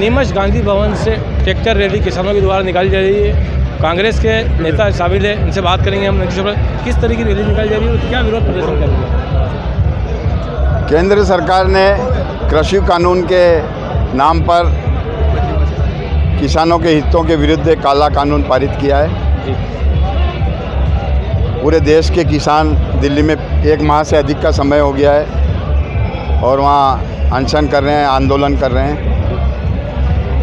नीमच गांधी भवन से tractor rally किसानों के द्वारा निकाली जा रही है। कांग्रेस के नेता शामिल है, इनसे बात करेंगे हम। किस तरह की रैली निकाली जा रही है और क्या विरोध प्रदर्शन कर रही है? केंद्र सरकार ने कृषि कानून के नाम पर किसानों के हितों के विरुद्ध एक काला कानून पारित किया है। पूरे देश के किसान दिल्ली में 1 माह से अधिक का समय हो गया है और वहाँ अनशन कर रहे हैं, आंदोलन कर रहे हैं।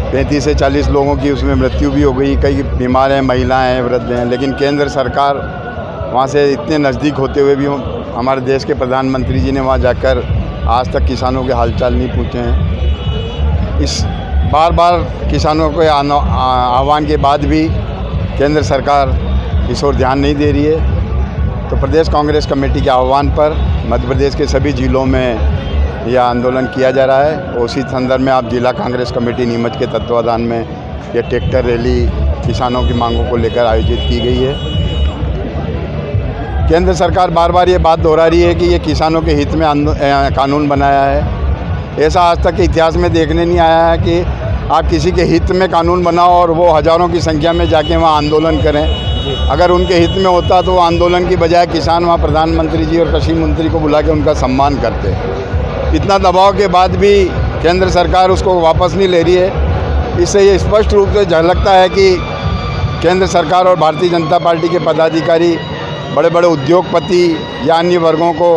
35 से 40 लोगों की उसमें मृत्यु भी हो गई, कई बीमार हैं, महिलाएं हैं, वृद्ध हैं। लेकिन केंद्र सरकार वहाँ से इतने नज़दीक होते हुए भी हमारे देश के प्रधानमंत्री जी ने वहाँ जाकर आज तक किसानों के हालचाल नहीं पूछे हैं। इस बार बार किसानों के आह्वान के बाद भी केंद्र सरकार इस ओर ध्यान नहीं दे रही है। तो प्रदेश कांग्रेस कमेटी के आह्वान पर मध्य प्रदेश के सभी जिलों में यह आंदोलन किया जा रहा है। और उसी संदर्भ में आप जिला कांग्रेस कमेटी नीमच के तत्वाधान में यह ट्रैक्टर रैली किसानों की मांगों को लेकर आयोजित की गई है। केंद्र सरकार बार बार ये बात दोहरा रही है कि ये किसानों के हित में कानून बनाया है। ऐसा आज तक के इतिहास में देखने नहीं आया है कि आप किसी के हित में कानून बनाओ और वो हज़ारों की संख्या में जाके वहाँ आंदोलन करें। अगर उनके हित में होता तो वो आंदोलन की बजाय किसान वहाँ प्रधानमंत्री जी और कृषि मंत्री को बुला के उनका सम्मान करते। इतना दबाव के बाद भी केंद्र सरकार उसको वापस नहीं ले रही है। इससे ये स्पष्ट रूप से झलकता है कि केंद्र सरकार और भारतीय जनता पार्टी के पदाधिकारी बड़े बड़े उद्योगपति या अन्य वर्गों को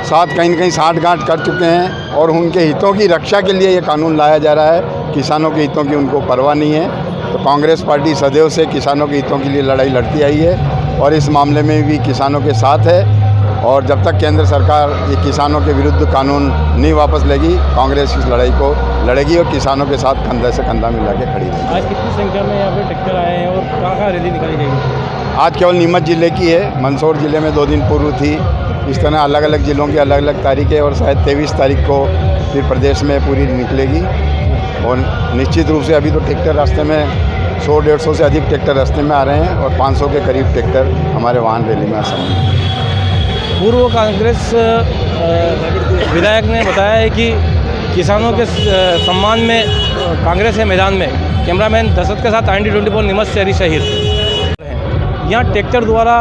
साथ कहीं न कहीं साठगांठ कर चुके हैं और उनके हितों की रक्षा के लिए ये कानून लाया जा रहा है। किसानों के हितों की उनको परवाह नहीं है। तो कांग्रेस पार्टी सदैव से किसानों के हितों के लिए लड़ाई लड़ती आई है और इस मामले में भी किसानों के साथ है। और जब तक केंद्र सरकार ये किसानों के विरुद्ध कानून नहीं वापस लेगी, कांग्रेस इस लड़ाई को लड़ेगी और किसानों के साथ कंधा से कंधा मिला के खड़ी रहेगी। आज कितनी संख्या में यहाँ पे ट्रैक्टर आए हैं और कहाँ रैली निकाली जाएगी? आज केवल नीमच ज़िले की है। मंदसौर ज़िले में 2 दिन पूर्व थी। इस तरह अलग अलग ज़िलों की अलग अलग तारीखें और शायद 23 तारीख को फिर प्रदेश में पूरी निकलेगी। और निश्चित रूप से अभी तो ट्रैक्टर रास्ते में 100-150 से अधिक ट्रैक्टर रास्ते में आ रहे हैं और 500 के करीब ट्रैक्टर हमारे वाहन रैली में आ सकते हैं। पूर्व कांग्रेस विधायक ने बताया है कि किसानों के सम्मान में कांग्रेस के मैदान में कैमरामैन दशरथ के साथ IND24 नीमच से हरी शहीद। यहाँ ट्रैक्टर द्वारा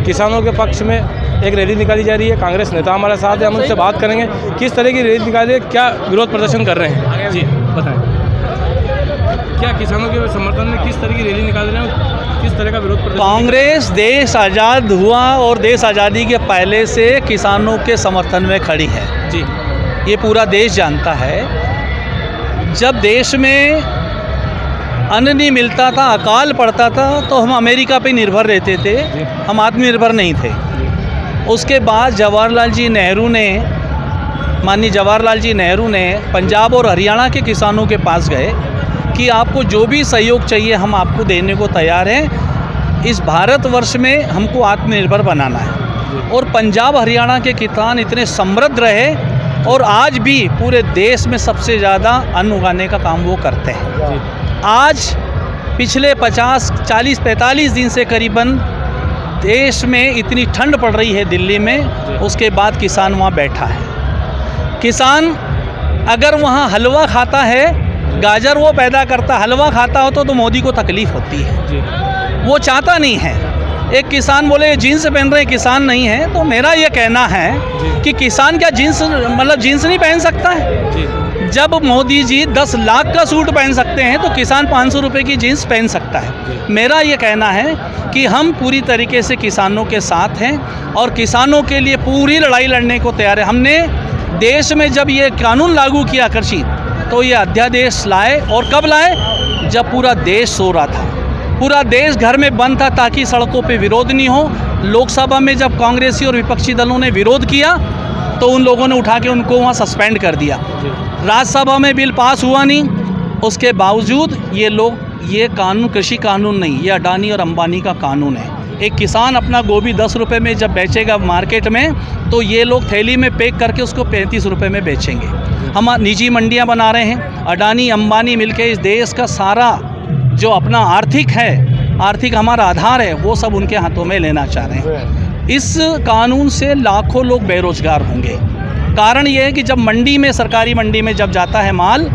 किसानों के पक्ष में एक रैली निकाली जा रही है। कांग्रेस नेता हमारे साथ है, हम उनसे बात करेंगे किस तरह की रैली निकाली है, क्या विरोध प्रदर्शन कर रहे हैं। जी बताएं, क्या किसानों के समर्थन में किस तरह की रैली निकाल रहे हैं, किस तरह का विरोध प्रदर्शन? कांग्रेस देश आज़ाद हुआ और देश आज़ादी के पहले से किसानों के समर्थन में खड़ी है। जी, ये पूरा देश जानता है। जब देश में अन्न नहीं मिलता था, अकाल पड़ता था, तो हम अमेरिका पे निर्भर रहते थे, हम आत्मनिर्भर नहीं थे। उसके बाद माननीय जवाहरलाल जी नेहरू ने पंजाब और हरियाणा के किसानों के पास गए कि आपको जो भी सहयोग चाहिए हम आपको देने को तैयार हैं। इस भारतवर्ष में हमको आत्मनिर्भर बनाना है। और पंजाब हरियाणा के किसान इतने समृद्ध रहे और आज भी पूरे देश में सबसे ज़्यादा अन्न उगाने का काम वो करते हैं। आज पिछले 40-45 दिन से करीबन देश में इतनी ठंड पड़ रही है दिल्ली में, उसके बाद किसान वहाँ बैठा है। किसान अगर वहाँ हलवा खाता है, गाजर वो पैदा करता, हलवा खाता हो तो मोदी को तकलीफ़ होती है। वो चाहता नहीं है। एक किसान बोले जीन्स पहन रहे हैं, किसान नहीं है। तो मेरा ये कहना है कि किसान क्या जीन्स नहीं पहन सकता है? जब मोदी जी 10 लाख का सूट पहन सकते हैं तो किसान 500 रुपये की जीन्स पहन सकता है। मेरा ये कहना है कि हम पूरी तरीके से किसानों के साथ हैं और किसानों के लिए पूरी लड़ाई लड़ने को तैयार है। हमने देश में जब ये कानून लागू किया कृषि, तो ये अध्यादेश लाए। और कब लाए? जब पूरा देश सो रहा था, पूरा देश घर में बंद था ताकि सड़कों पे विरोध नहीं हो। लोकसभा में जब कांग्रेसी और विपक्षी दलों ने विरोध किया तो उन लोगों ने उठा के उनको वहाँ सस्पेंड कर दिया। राज्यसभा में बिल पास हुआ नहीं, उसके बावजूद ये कानून कृषि कानून नहीं, ये अडानी और अंबानी का कानून है। एक किसान अपना गोभी 10 रुपये में जब बेचेगा मार्केट में, तो ये लोग थैली में पैक करके उसको 35 रुपये में बेचेंगे। हम निजी मंडियां बना रहे हैं। अडानी अंबानी मिलके इस देश का सारा जो अपना आर्थिक हमारा आधार है, वो सब उनके हाथों में लेना चाह रहे हैं। इस कानून से लाखों लोग बेरोजगार होंगे। कारण ये है कि जब मंडी में, सरकारी मंडी में जब जाता है माल,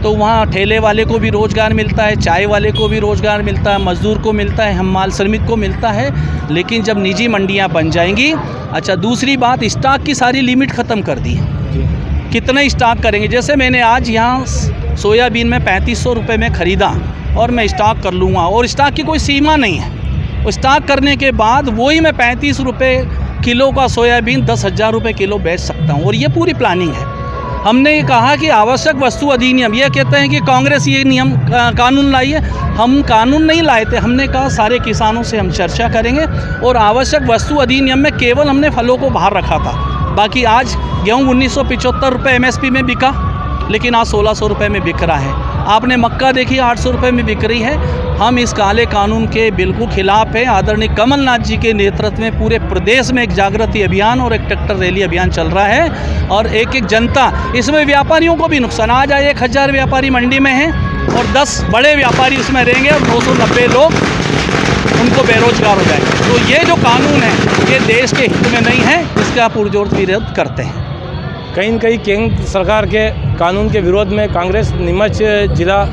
तो वहाँ ठेले वाले को भी रोज़गार मिलता है, चाय वाले को भी रोज़गार मिलता है, मज़दूर को मिलता है, हमाल श्रमिक को मिलता है। लेकिन जब निजी मंडियाँ बन जाएंगी, अच्छा दूसरी बात, स्टॉक की सारी लिमिट ख़त्म कर दी है। कितना स्टॉक करेंगे? जैसे मैंने आज यहाँ सोयाबीन में 3500 रुपये में ख़रीदा और मैं स्टॉक कर लूँगा, और स्टॉक की कोई सीमा नहीं है। स्टॉक करने के बाद वही मैं 35 रुपये किलो का सोयाबीन 10,000 रुपये किलो बेच सकता हूँ, और ये पूरी प्लानिंग है। हमने ये कहा कि आवश्यक वस्तु अधिनियम, ये कहते हैं कि कांग्रेस ये नियम कानून लाई है, हम कानून नहीं लाए थे। हमने कहा सारे किसानों से हम चर्चा करेंगे, और आवश्यक वस्तु अधिनियम में केवल हमने फलों को बाहर रखा था। बाकी आज गेहूँ 1975 रुपये MSP में बिका, लेकिन आज 1600 रुपये में बिक रहा है। आपने मक्का देखी 800 रुपये में बिक रही है। हम इस काले कानून के बिल्कुल खिलाफ हैं। आदरणीय कमलनाथ जी के नेतृत्व में पूरे प्रदेश में एक जागृति अभियान और एक ट्रैक्टर रैली अभियान चल रहा है, और एक एक जनता, इसमें व्यापारियों को भी नुकसान। आज 1000 व्यापारी मंडी में हैं और 10 बड़े व्यापारी उसमें रहेंगे, और 290 लोग उनको बेरोजगार हो जाएंगे। तो ये जो कानून है ये देश के हित में नहीं है, इसका पुरजोर विरोध करते हैं। कहीं न कहीं केंद्र सरकार के कानून के विरोध में कांग्रेस नीमच जिला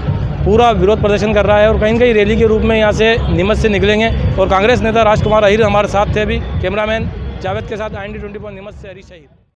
पूरा विरोध प्रदर्शन कर रहा है, और कहीं न कहीं रैली के रूप में यहाँ से नीमच से निकलेंगे। और कांग्रेस नेता राजकुमार अहिर हमारे साथ थे। अभी कैमरामैन जावेद के साथ IND 24 नीमच से हरीश अहिर।